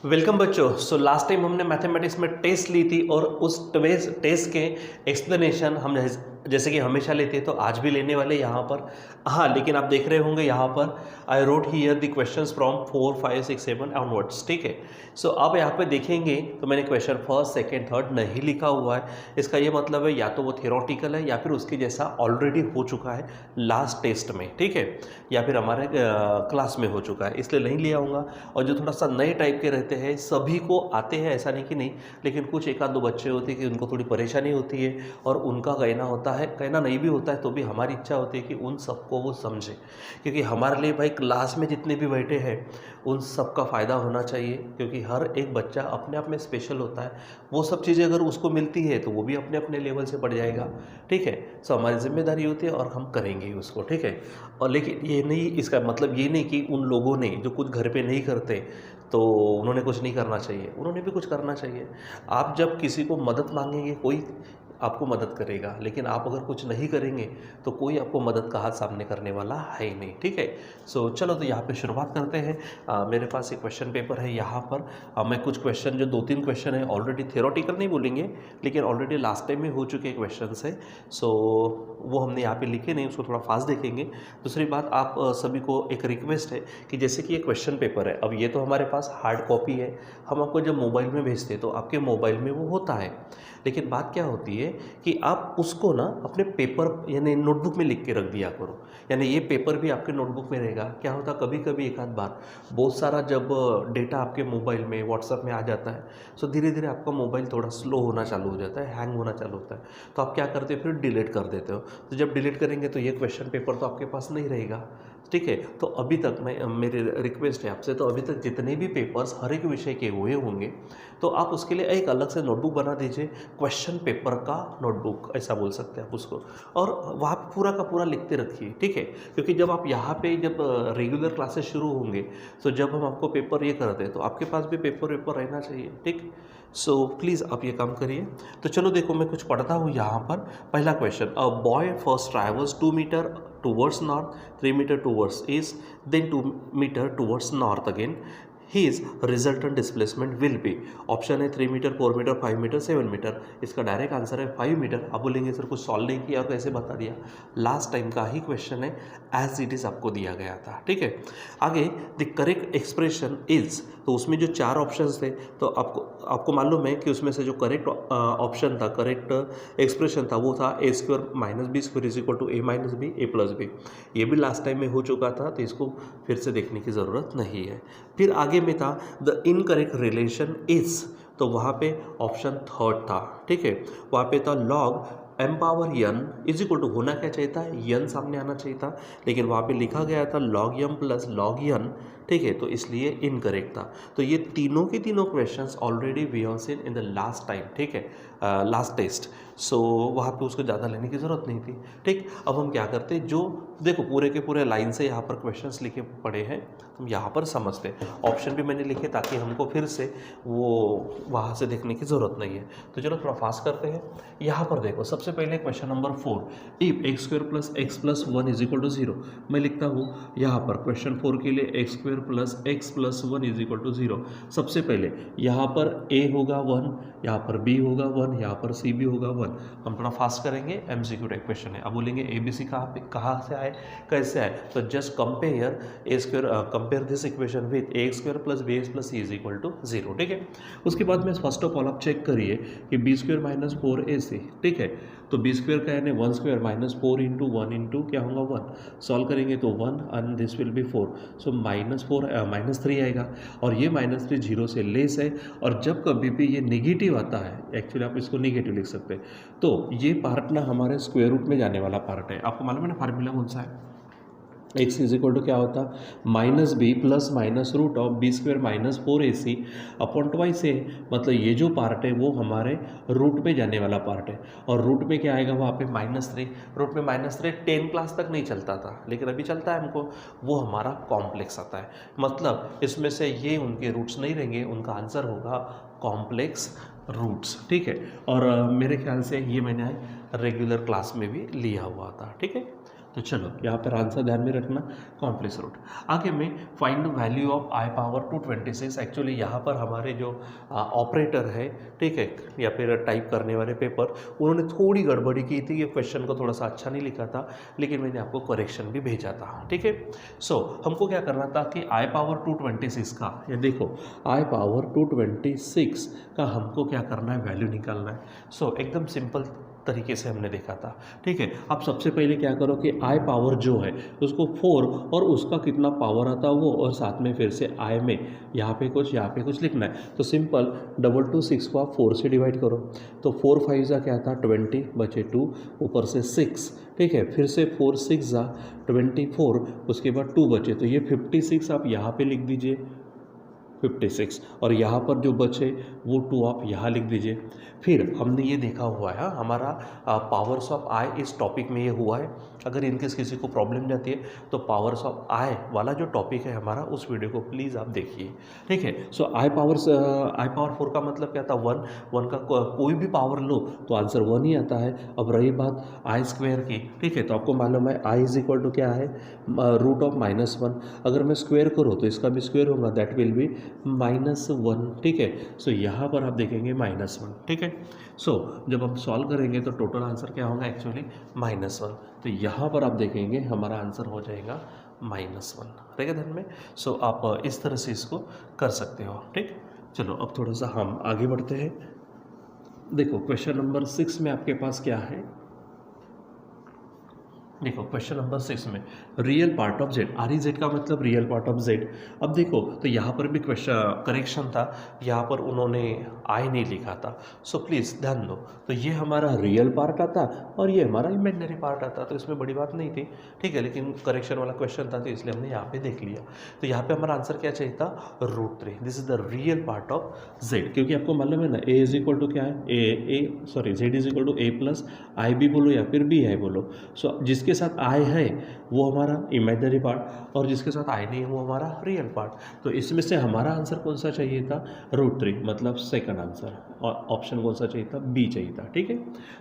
Welcome बच्चों। Last time हमने mathematics में टेस्ट ली थी और उस टेस्ट के एक्सप्लेनेशन हम जैसे कि हमेशा लेते हैं तो आज भी लेने वाले यहाँ पर। हाँ, लेकिन आप देख रहे होंगे यहाँ पर I wrote here the questions from 4, 5, 6, 7 onwards. ठीक है। अब यहाँ पे देखेंगे तो मैंने क्वेश्चन फर्स्ट, सेकंड, थर्ड नहीं लिखा हुआ है। इसका ये मतलब है या तो वो थियोरटिकल है या फिर उसके जैसा ऑलरेडी हो चुका है लास्ट टेस्ट में। ठीक है, या फिर हमारे क्लास में हो चुका है, इसलिए नहीं लिया आऊँगा। और जो थोड़ा सा नए टाइप के रहते हैं, सभी को आते हैं ऐसा नहीं कि नहीं, लेकिन कुछ एक आध दो बच्चे होते हैं कि उनको थोड़ी परेशानी होती है और उनका कहना होता है, कहना नहीं भी होता है तो भी हमारी इच्छा होती है कि उन सबको वो समझे, क्योंकि हमारे लिए भाई क्लास में जितने भी बैठे हैं उन सब का फ़ायदा होना चाहिए, क्योंकि हर एक बच्चा अपने आप में स्पेशल होता है। वो सब चीज़ें अगर उसको मिलती है तो वो भी अपने अपने लेवल से बढ़ जाएगा। ठीक है। हमारी जिम्मेदारी होती है और हम करेंगे ही उसको। ठीक है। और लेकिन ये नहीं, इसका मतलब ये नहीं कि उन लोगों ने जो कुछ घर पे नहीं करते तो उन्होंने कुछ नहीं करना चाहिए, उन्होंने भी कुछ करना चाहिए। आप जब किसी को मदद मांगेंगे कोई आपको मदद करेगा, लेकिन आप अगर कुछ नहीं करेंगे तो कोई आपको मदद का हाथ सामने करने वाला है ही नहीं। ठीक है। चलो तो यहाँ पे शुरुआत करते हैं। मेरे पास एक क्वेश्चन पेपर है यहाँ पर। मैं कुछ क्वेश्चन, जो 2-3 क्वेश्चन है ऑलरेडी, थियोरटिकल नहीं बोलेंगे लेकिन ऑलरेडी लास्ट टाइम में हो चुके क्वेश्चन है। वो हमने यहाँ पे लिखे नहीं, उसको थोड़ा फास्ट देखेंगे। दूसरी बात, आप सभी को एक रिक्वेस्ट है कि जैसे कि ये क्वेश्चन पेपर है, अब ये तो हमारे पास हार्ड कॉपी है, हम आपको जब मोबाइल में भेजते हैं तो आपके मोबाइल में वो होता है, लेकिन बात क्या होती है कि आप उसको ना अपने पेपर यानी नोटबुक में लिख के रख दिया करो, यानी ये पेपर भी आपके नोटबुक में रहेगा। क्या होता, कभी कभी एक आध बार बहुत सारा जब डेटा आपके मोबाइल में व्हाट्सएप में आ जाता है धीरे धीरे आपका मोबाइल थोड़ा स्लो होना चालू हो जाता है, हैंग होना चालू होता है, तो आप क्या करते हो, फिर डिलीट कर देते हो। तो जब डिलीट करेंगे तो ये क्वेश्चन पेपर तो आपके पास नहीं रहेगा। ठीक है। तो अभी तक मेरी रिक्वेस्ट है आपसे, तो अभी तक जितने भी पेपर्स हर एक विषय के हुए होंगे तो आप उसके लिए एक अलग से नोटबुक बना दीजिए, क्वेश्चन पेपर का नोटबुक ऐसा बोल सकते हैं आप उसको, और वहाँ पे पूरा का पूरा लिखते रखिए। ठीक है। क्योंकि जब आप यहाँ पे जब रेगुलर क्लासेस शुरू होंगे तो जब हम आपको पेपर ये करते हैं तो आपके पास भी पेपर रहना चाहिए। ठीक। प्लीज़ आप ये काम करिए। तो चलो देखो, मैं कुछ पढ़ता हूँ यहाँ पर। पहला question, a boy first travels 2 metre towards north, 3 meter towards east, then 2 meter towards north again. His resultant displacement will be, option है 3 मीटर, 4 मीटर, 5 मीटर, 7 मीटर। इसका डायरेक्ट आंसर है 5 मीटर। आप बोलेंगे सर कुछ सॉल्व नहीं किया और कैसे बता दिया, लास्ट टाइम का ही क्वेश्चन है, एज इट इज़ आपको दिया गया था। ठीक है। आगे, द करेक्ट एक्सप्रेशन इज, तो उसमें जो 4 ऑप्शंस थे तो आपको मालूम है कि उसमें से जो करेक्ट ऑप्शन था, करेक्ट एक्सप्रेशन था, वो था A square minus B square is equal to A minus B A plus B. ये भी लास्ट टाइम में हो चुका था तो इसको फिर से देखने की ज़रूरत नहीं है। फिर आगे में था द इनकरेक्ट रिलेशन इज, तो वहाँ पे ऑप्शन थर्ड था। ठीक है। वहाँ पे था log m power n is equal to, होना क्या चाहिए था, n सामने आना चाहिए था, लेकिन वहाँ पे लिखा गया था log m plus log n। ठीक है। तो इसलिए इनकरेक्ट था। तो ये तीनों के तीनों questions already we have seen in the last time. ठीक है, लास्ट टेस्ट। वहाँ पे उसको ज़्यादा लेने की ज़रूरत नहीं थी। ठीक। अब हम क्या करते हैं, जो देखो पूरे के पूरे लाइन से यहाँ पर क्वेश्चंस लिखे पड़े हैं, हम यहाँ पर समझते हैं। ऑप्शन भी मैंने लिखे ताकि हमको फिर से वो वहाँ से देखने की ज़रूरत नहीं है। तो चलो थोड़ा फास्ट करते हैं। यहाँ पर देखो, सबसे पहले question number 4, if x square plus x plus 1 is equal to 0। मैं लिखता हूँ यहाँ पर क्वेश्चन 4 के लिए x square plus x plus 1 is equal to 0। सबसे पहले यहाँ पर a होगा 1, यहाँ पर b होगा 1, यहाँ पर c भी होगा 1। हम थोड़ा फास्ट करेंगे, MCQ टाइप क्वेश्चन है। अब बोलेंगे ABC कहाँ से आए, कैसे आए, तो just compare a square, compare this equation with a square plus b x plus c is equal to 0। ठीक है। उसके बाद में फर्स्ट ऑफ ऑल आप चेक करिए कि बी स्क्वायर माइनस 4AC। ठीक है। तो बी स्क्वायर का यानी 1 स्क्वायर माइनस 4 इंटू 1 इंटू क्या होगा 1, सॉल्व करेंगे तो 1 and this will B 4। Minus 3 आएगा, और ये -3 0 से लेस है, और जब कभी भी ये नेगेटिव आता है, एक्चुअली आप इसको नेगेटिव लिख सकते हैं, तो ये पार्ट ना हमारे स्क्वायर रूट में जाने वाला पार्ट है। आपको मालूम है ना फार्मूला कौन सा है, x इज इक्वल टू क्या होता, minus B plus minus root of B square minus 4AC upon twice A. मतलब ये जो पार्ट है वो हमारे रूट में जाने वाला पार्ट है, और रूट में क्या आएगा वहाँ पे -3। रूट में -3 10 क्लास तक नहीं चलता था, लेकिन अभी चलता है हमको, वो हमारा कॉम्प्लेक्स आता है। मतलब इसमें से ये उनके रूट्स नहीं रहेंगे, उनका आंसर होगा कॉम्प्लेक्स रूट्स। ठीक है। और मेरे ख्याल से ये मैंने रेगुलर क्लास में भी लिया हुआ था। ठीक है। तो चलो यहाँ पर आंसर ध्यान में रखना, कॉम्प्लेक्स रूट। आगे में find the value of i power 226। Actually यहाँ पर हमारे जो ऑपरेटर है, ठीक है, या फिर टाइप करने वाले पेपर, उन्होंने थोड़ी गड़बड़ी की थी, ये क्वेश्चन को थोड़ा सा अच्छा नहीं लिखा था, लेकिन मैंने आपको करेक्शन भी भेजा था, ठीक है। सो हमको क्या करना था कि आई पावर 226 का, ये देखो आई पावर 226 का हमको क्या करना है, वैल्यू निकालना है। सो एकदम सिंपल तरीके से हमने देखा था, ठीक है। अब सबसे पहले क्या करो कि आई पावर जो है उसको 4 और उसका कितना पावर आता है वो, और साथ में फिर से आई में यहाँ पे कुछ लिखना है। तो सिंपल 226 को आप 4 से डिवाइड करो, तो 4 5 जा क्या था 20, बचे 2, ऊपर से 6, ठीक है, फिर से 4 6 जा 24, उसके बाद 2 बचे, तो ये 56 आप यहाँ पे लिख दीजिए 56, और यहाँ पर जो बचे वो 2 आप यहाँ लिख दीजिए। फिर हमने ये देखा हुआ है हमारा पावर्स ऑफ आई इस टॉपिक में ये हुआ है। अगर इनकेस किसी को प्रॉब्लम जाती है तो पावर्स ऑफ आई वाला जो टॉपिक है हमारा, उस वीडियो को प्लीज़ आप देखिए, ठीक है। सो आई पावर 4 का मतलब क्या था, 1 का कोई भी पावर लो तो आंसर 1 ही आता है। अब रही बात आई स्क्वायर की, ठीक है, तो आपको मालूम है आई इज इक्वल टू क्या है, रूट ऑफ -1। अगर मैं स्क्वायर करूँ तो इसका भी स्क्वायर होगा, दैट विल बी -1, ठीक है। सो यहाँ पर आप देखेंगे -1, ठीक है। सो जब हम सॉल्व करेंगे तो टोटल आंसर क्या होगा, एक्चुअली -1। तो यहाँ पर आप देखेंगे हमारा आंसर हो जाएगा -1, रहेगा ध्यान में। सो आप इस तरह से इसको कर सकते हो, ठीक। चलो अब थोड़ा सा हम आगे बढ़ते हैं। देखो क्वेश्चन नंबर 6 में आपके पास क्या है, देखो क्वेश्चन नंबर 6 में real part of Z, R E Z का मतलब रियल पार्ट ऑफ जेड। अब देखो तो यहाँ पर भी क्वेश्चन करेक्शन था, यहाँ पर उन्होंने आई नहीं लिखा था। सो प्लीज़ ध्यान दो, तो ये हमारा रियल पार्ट आता और ये हमारा इमेजिनरी पार्ट आता, तो इसमें बड़ी बात नहीं थी, ठीक है, लेकिन करेक्शन वाला क्वेश्चन था तो इसलिए हमने यहाँ पे देख लिया। तो यहाँ पे हमारा आंसर क्या चाहिए था, √3। This is the real part of Z, क्योंकि आपको मालूम है ना ए इज इक्वल टू क्या है, z is equal to a plus i b बोलो या फिर बी आई बोलो। सो जिसके साथ आई है वो हमारा इमेजिनरी पार्ट और जिसके साथ आई नहीं है वो हमारा रियल पार्ट। तो इसमें से हमारा आंसर कौन सा चाहिए था, √3, मतलब सेकंड आंसर, और ऑप्शन कौन सा चाहिए था, बी चाहिए था, ठीक है।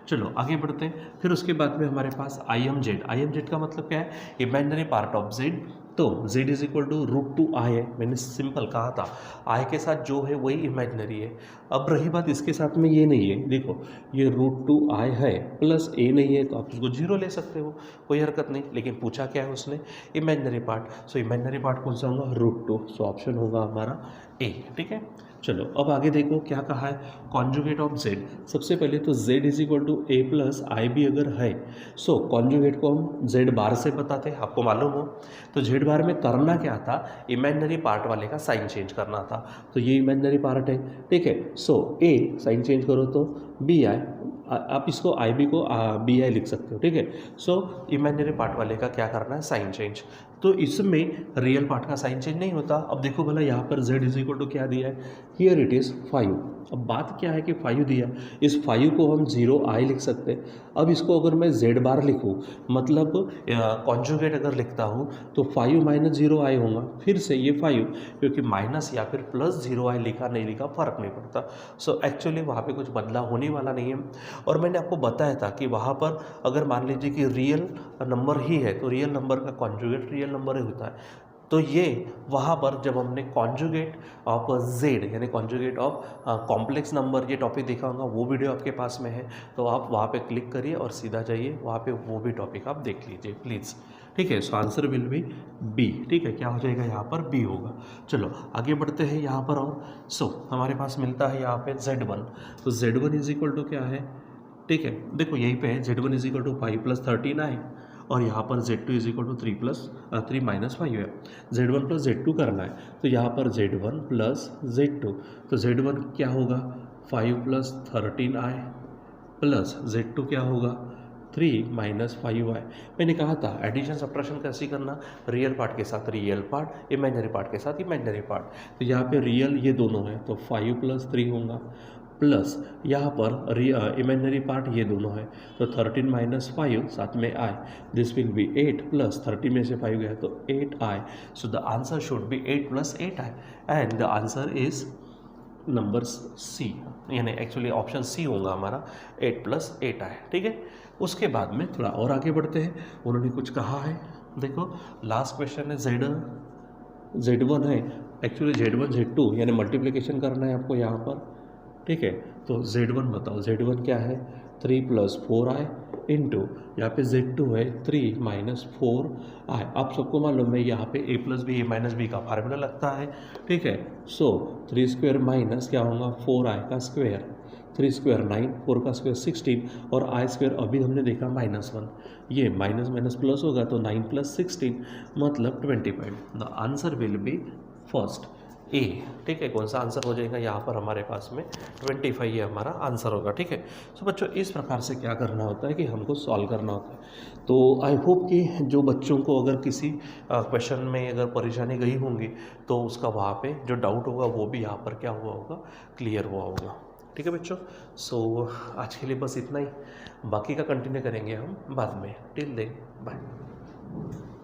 चलो आगे बढ़ते हैं। फिर उसके बाद में हमारे पास आई एम जेड का मतलब क्या है, इमेजिनरी पार्ट ऑफ जेड। तो z is equal to √2i है, मैंने सिंपल कहा था i के साथ जो है वही इमेजिनरी है। अब रही बात इसके साथ में ये नहीं है, देखो ये √2i है प्लस a नहीं है, तो आप उसको 0 ले सकते हो, कोई हरकत नहीं। लेकिन पूछा क्या है उसने, इमेजिनरी पार्ट। सो इमेजिनरी पार्ट कौन सा होगा, √2। सो ऑप्शन होगा हमारा a, ठीक है। चलो अब आगे देखो क्या कहा है, कॉन्जुगेट ऑफ z। सबसे पहले तो z is equal to a plus i b अगर है, सो कॉन्जुगेट को हम z बार से बताते हैं, आपको मालूम हो। तो z बार में करना क्या था, इमेजिनरी पार्ट वाले का साइन चेंज करना था, तो ये इमेजिनरी पार्ट है, ठीक है। सो a साइन चेंज करो तो बी आई, आप इसको आई बी को बी आई लिख सकते हो, ठीक है। सो इमेजिनरी पार्ट वाले का क्या करना है, साइन चेंज। तो इसमें रियल पार्ट का साइन चेंज नहीं होता। अब देखो भला यहाँ पर z इज इक्वल टू क्या दिया है, हियर इट इज़ 5। अब बात क्या है कि 5 दिया, इस 5 को हम 0i लिख सकते हैं। अब इसको अगर मैं z बार लिखूँ, मतलब कॉन्जुगेट अगर लिखता हूँ तो 5 - 0i होगा। फिर से ये 5, क्योंकि माइनस या फिर प्लस 0i लिखा नहीं लिखा फ़र्क नहीं पड़ता। सो एक्चुअली वहाँ पे कुछ बदलाव होने वाला नहीं है। और मैंने आपको बताया था कि वहाँ पर अगर मान लीजिए कि रियल नंबर ही है तो रियल नंबर का कॉन्जुगेट रियल नंबर ही होता है। तो ये वहाँ पर जब हमने कॉन्जुगेट ऑफ जेड यानी कॉन्जुगेट ऑफ कॉम्प्लेक्स नंबर ये टॉपिक देखा होगा, वो वीडियो आपके पास में है, तो आप वहाँ पे क्लिक करिए और सीधा जाइए, वहाँ पे वो भी टॉपिक आप देख लीजिए प्लीज़, ठीक है। So answer will be b, ठीक है, क्या हो जाएगा यहाँ पर, बी होगा। चलो आगे बढ़ते हैं यहाँ पर। और सो हमारे पास मिलता है यहाँ पे Z1। तो Z1 इज इक्वल टू क्या है, ठीक है, देखो यहीं पे है, Z1 is equal to 5 + 13i, और यहाँ पर Z2 इज इक्वल टू 3 - 5 है। Z1 + Z2 करना है, तो यहाँ पर Z1 + Z2, तो Z1 क्या होगा 5 + 13i प्लस Z2 क्या होगा 3 - 5i। मैंने कहा था एडिशन सब्ट्रैक्शन कैसे करना, रियल पार्ट के साथ रियल पार्ट, इमेजिनरी पार्ट के साथ इमेजिनरी पार्ट। तो यहाँ पे रियल ये दोनों हैं तो 5 + 3 होगा, प्लस यहाँ पर इमेजिनरी पार्ट ये दोनों है तो 13 - 5 साथ में i, this will be 8 plus 30 में से 5 गया तो 8i। So the answer should be 8 + 8i and the answer is number c, यानी एक्चुअली ऑप्शन सी होगा हमारा 8 + 8 आए, ठीक है। उसके बाद में थोड़ा और आगे बढ़ते हैं, उन्होंने कुछ कहा है, देखो लास्ट क्वेश्चन है Z1 है, एक्चुअली Z1 Z2 यानी मल्टीप्लिकेशन करना है आपको यहाँ पर, ठीक है। तो Z1 बताओ, Z1 क्या है 3 + 4i इंटू यहाँ पे Z2 है 3 - 4i। आप सबको मालूम है यहाँ पे a + b a - b का फार्मूला लगता है, ठीक है। सो 3² माइनस क्या होगा 4i का स्क्वायर, 3² 9, 4 का स्क्वायर 16 और i² अभी हमने देखा -1, ये माइनस माइनस प्लस होगा तो 9 + 16 मतलब 25। The answer will be first A, ठीक है। कौन सा आंसर हो जाएगा यहाँ पर हमारे पास में 25, ये हमारा आंसर होगा, ठीक है। सो बच्चों इस प्रकार से क्या करना होता है कि हमको सॉल्व करना होता है। तो आई होप कि जो बच्चों को अगर किसी क्वेश्चन में अगर परेशानी गई होंगी तो उसका वहाँ पे जो डाउट होगा वो भी यहाँ पर क्या हुआ होगा, क्लियर हुआ होगा, ठीक है बच्चों। सो आज के लिए बस इतना ही, बाकी का कंटिन्यू करेंगे हम बाद में। Till then bye.